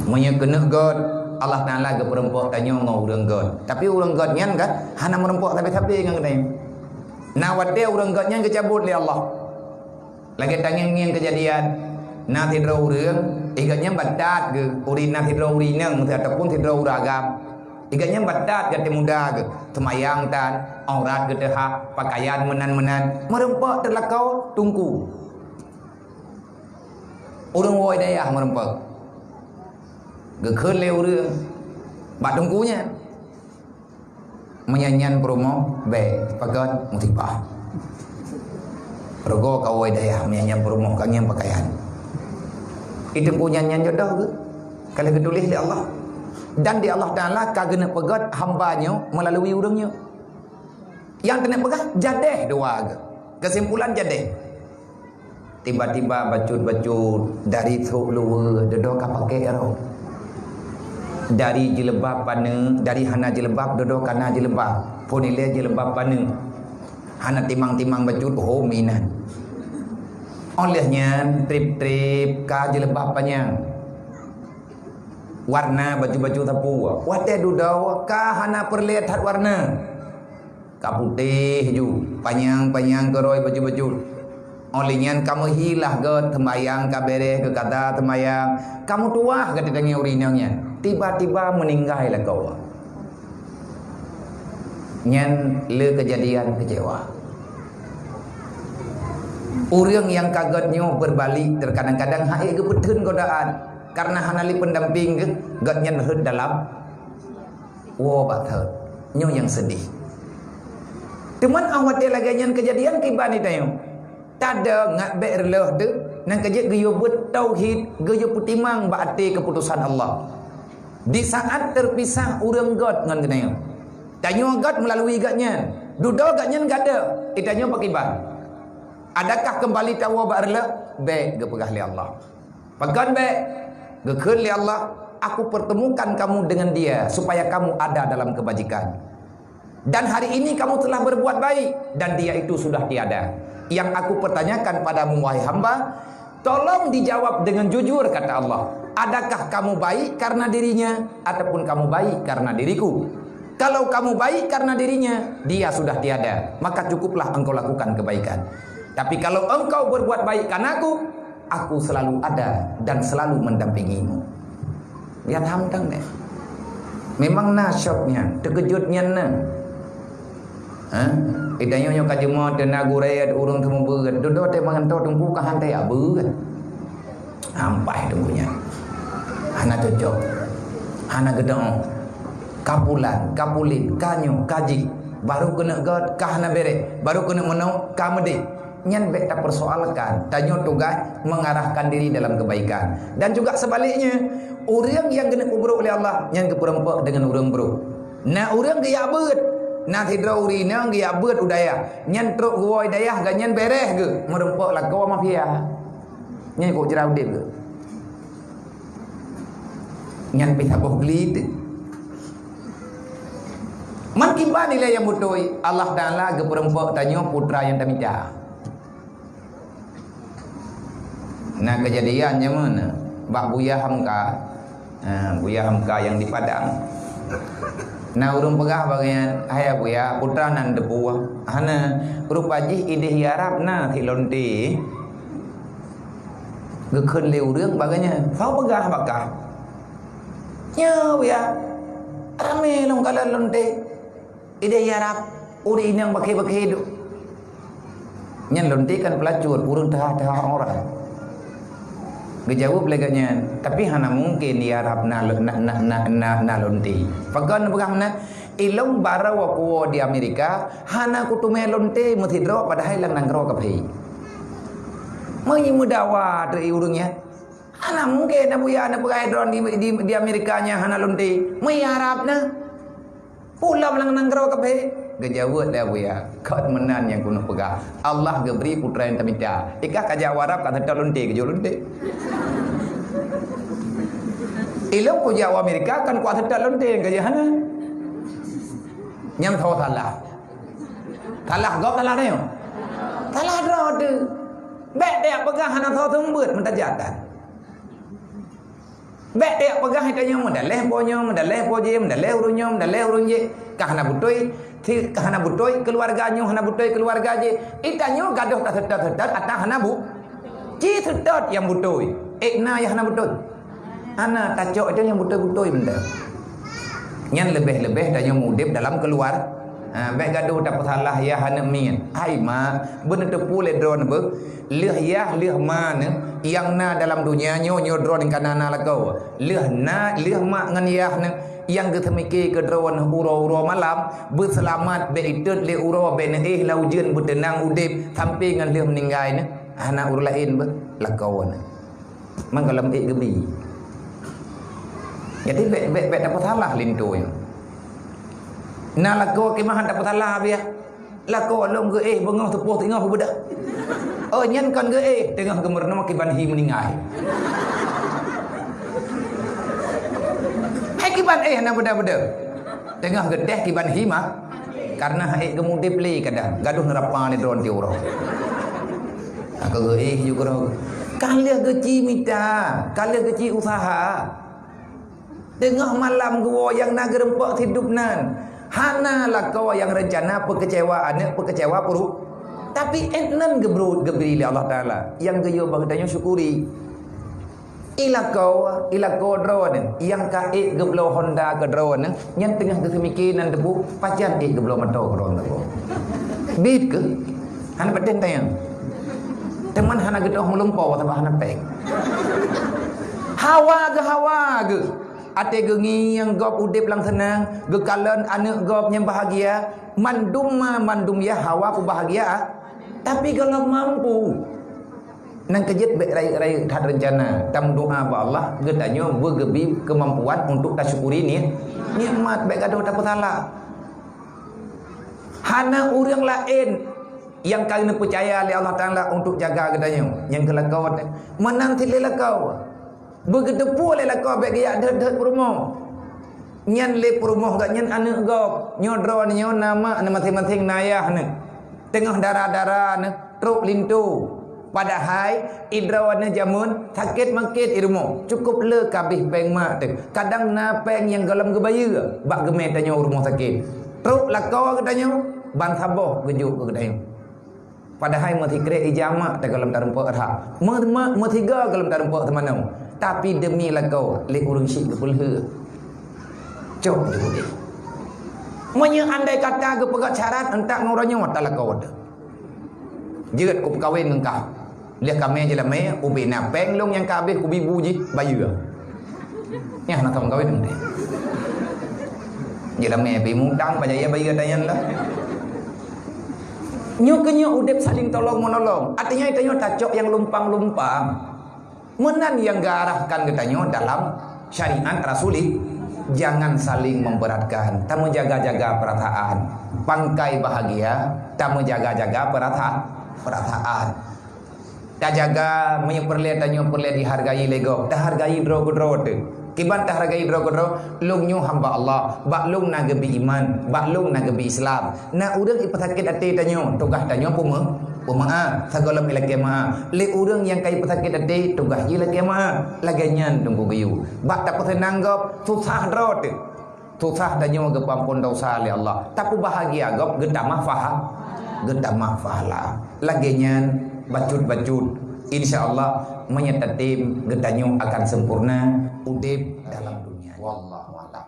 Munya kena god Allah Taala ke perempuan tanya ngau urang god. Tapi urang god nyan kan hana merempok tapi ngan kena. Nawate urang god nyan kecabut li Allah. Lagi tangan ngan kejadian. Na tidra urang igatnya badat ke urina tidra urinang ataupun tidra uragam. Igatnya badat ke muda ke semayang tan aurat ke deha pakaian menan-menan merempok terlakau tungku. Urang woi dayah merempok. Gekun leu rương bat tungkunya menyanyian promo be pagat mutibah rogo kawai daya menyanyian promo kanyang pakaian itu punya nyanyian jodoh ke kalau ketulis di Allah dan di Allah Ta'ala kagena pegat hambanya melalui urangnya yang kena pegat jadeh dua ke kesimpulan jadeh tiba-tiba bacut-bacut dari thuk luar dodo kapake ero dari jilbab pana dari hana jilbab dodo kana jilbab ponile jilbab pana hana timang-timang bacut oh minan olehnya trip-trip ka jilbab panjang warna baju-baju tapu wate dudau ka hana perlihat warna ka putih ju panjang-panjang keroi baju-baju olehnya kamu hilah ke tembayang ka bereh ke kata tembayang kamu tuah ke ditangi urinangnya tiba-tiba meninggallah kau. Nyan le kejadian kecewa. Orang yang kagetnya berbalik terkadang-kadang hai ke betun godaan karena hanali pendamping ke gatnya nehut dalam bathut nyo yang sedih. Teman awat dia lagi nyan kejadian kibani tayo. Tada ngat berleh de nang kejek geyo bet tauhid geyo putimang baati keputusan Allah. Di saat terpisah urang god ngan kenanya. Tanya god melalui gatnya. Dudol gatnya enggak ada. Itanya pakai ban. Adakah kembali tawa barla? Be gepegah li Allah. Pegan be. Gekeun li Allah, aku pertemukan kamu dengan dia supaya kamu ada dalam kebajikan. Dan hari ini kamu telah berbuat baik dan dia itu sudah tiada. Yang aku pertanyakan padamu wahai hamba, tolong dijawab dengan jujur kata Allah. Adakah kamu baik karena dirinya ataupun kamu baik karena diriku? Kalau kamu baik karena dirinya, dia sudah tiada, maka cukuplah engkau lakukan kebaikan. Tapi kalau engkau berbuat baik karena aku selalu ada dan selalu mendampingimu. Lihat hamdang deh. Memang nasyoknya, terkejutnya na. Idanya nyo kajema tenagureat urang temu beut. Dodo teh mangantau tungku ka hantai abeut. Ampai tunggunya. Hana cocok, hana gedong, kapulan, kapulin, kanyo, kaji, baru kena god, kahana bere, baru kena menau, kamede. Nyan beta persoalkan, tanyo tugas mengarahkan diri dalam kebaikan. Dan juga sebaliknya, orang yang kena kuburuk oleh Allah, nyan keperempak dengan orang buruk. Nah orang gaya beut, nah hidra urina gaya beut udaya, nyan truk gua dayah, ganyan bereh ke, merempak lah kau mafia. Nyan kau jerau dip ke. Nyan pihak bohli itu. Makin nilai yang mutoi Allah Taala ke perempuan tanya putra yang tamita. Nah kejadiannya mana? Bak Buya Hamka, Buya Hamka yang di Padang. Nah urung pegah bagian, ayah Buya putra nan debu. Hana rupaji ide hiarap na hilonti. Gekun leu reung baganya. Fau pegah bakah. Ya Buya, rame long kala lonte. Ide hiarap uri yang pakai-pakai hidup. Nyan lonte kan pelacur, urung tah-tah orang. Gejawab leganya, tapi hana mungkin diharap na lonte. Pagan bagaimana? Ilong bara wakuwo di Amerika, hana kutume lonte muthidro padahal lang nangro kapai. Mai mudawa dari urungnya. Hana mungkin na buya na pakai drone di Amerikanya hana lonte. Mai harap na pulang lang nangro kapai. Gejawab dah buya. Kau menan yang kuno pegah. Allah geberi putra yang tamita. Ikah kaja warap kata lonte kejo lonte. Ilmu ko jawa Amerika kan kuat tak lonte kaja hana. Nyam thau salah. Salah gop salah dia. Salah drod. Bek dia pegah hana thau tumbut mentajatan. Bek dia pegang hitanya mendaleh bonyo, mendaleh boje, mendaleh urunyo, mendaleh urunje. Kahana butoi, kahana butoi keluarganya, hana butoi keluarga je. Itanyo gaduh tak sedot-sedot atah hana bu. Ci sedot yang butoi. Na yang hana butoi. Ana tacok dia yang butoi-butoi benda. Yang lebih-lebih dan yang mudib dalam keluar. Bek gaduh tak salah ya hana min. Hai ma, bener tepu le drone be. Leh ya leh mana yang na dalam dunia nyo drone kanana lakau. Leh na leh mak ngan ya yang ketemiki ke drone uro-uro malam berselamat be itut le uro be ne laujen bertenang udip sampai ngan leh meninggal ne. Anak ur lain be lakau ne. Manggalam gebi. Jadi bek dapat salah lintu yo. Na lakau kemahan dapat salah biar. Lakau long ke bengah tepuh tengah budak. Oh nyan kan ke tengah gemerna kiban hi meninggal. Hai kiban na budak-budak. Tengah gedeh kiban hi mah karena hai gemudip le kadang gaduh nerapa le drone ti urang. Aku ke juga kalia kecil minta, kalia kecil usaha. Tengah malam gua yang nak gerempak hidup nan. Hana lah kau yang rencana pekecewaan, pekecewa perut. Tapi entnan gebri oleh Allah Taala. Yang geyo bagdanya syukuri. Ila kau drone yang kae geblo Honda ke drone yang tengah kesemikinan debu pajan geblo motor ke drone debu. Bit ke? Hana paten tayang. Teman hana gedoh melumpau atau hana peng. Hawa ke. Ate gengi yang gop udip lang senang, gekalan anak gop yang bahagia, mandum ya hawa ku bahagia. Tapi kalau mampu nang kejit baik rai tak rencana, tam doa ba Allah, gedanyo bergebi kemampuan untuk tasyukuri ni nikmat baik gaduh tak salah. Hana orang lain yang kalian percaya oleh Allah Taala untuk jaga gedanyo, yang kelakau menang tilai lakau. Begitu pula lah kau bagi ada perumoh. Nyan le perumoh gak nyan anak gop, nyodron nyo nama masing-masing nayah ne. Tengah darah-darah ne truk lintu. Padahal idrawan jamun sakit mangkit irmo. Cukup le kabih peng mak tu. Kadang na peng yang galam gebaya bak gemeh tanyo rumah sakit. Truk lakau katanya ban saboh gejuk ke katanya. Padahal mati kre ijama tak galam tarempak arha. Matiga galam tarempak temanau. Tapi demi lakau le urang syik ke pulha. Cok dia. Monya andai kata ke pegat syarat entak ngoranya mata lakau ada. Jerat ku kawin engkau. Lihat kami je lah mai ubi na peng long yang kabeh ku bibu je bayu. Ya nak tahu kawin ni. Je lah mai bi mutang pajaya bayu tayan lah. Nyo udip saling tolong menolong. Artinya itu tacok yang lumpang-lumpang. Menan yang garahkan katanya dalam syariat rasuli jangan saling memberatkan, tamu jaga-jaga perasaan, pangkai bahagia, tamu jaga-jaga perasaan. Tak jaga menyeperlihatannya perlihat dihargai lego, tak hargai dro-dro tu. Kiban tak hargai dro-dro, lungnyo hamba Allah, baklung na gebi iman, baklung na gebi Islam. Na urang ipasakit ati tanyo, tugas tanyo Pemaaf, sagalam ilake maaf. Le urang yang kai pesakit ati tugas je lake maaf. Laganyan tunggu gayu. Bak tak senang gop susah drot. Susah danyo ge pampun dosa le Allah. Tapi bahagia gop gedak mafah. Gedak mafahlah. Laganyan bacut-bacut. Insyaallah menyatatim gedanyo akan sempurna udip dalam dunia. Wallahu a'lam.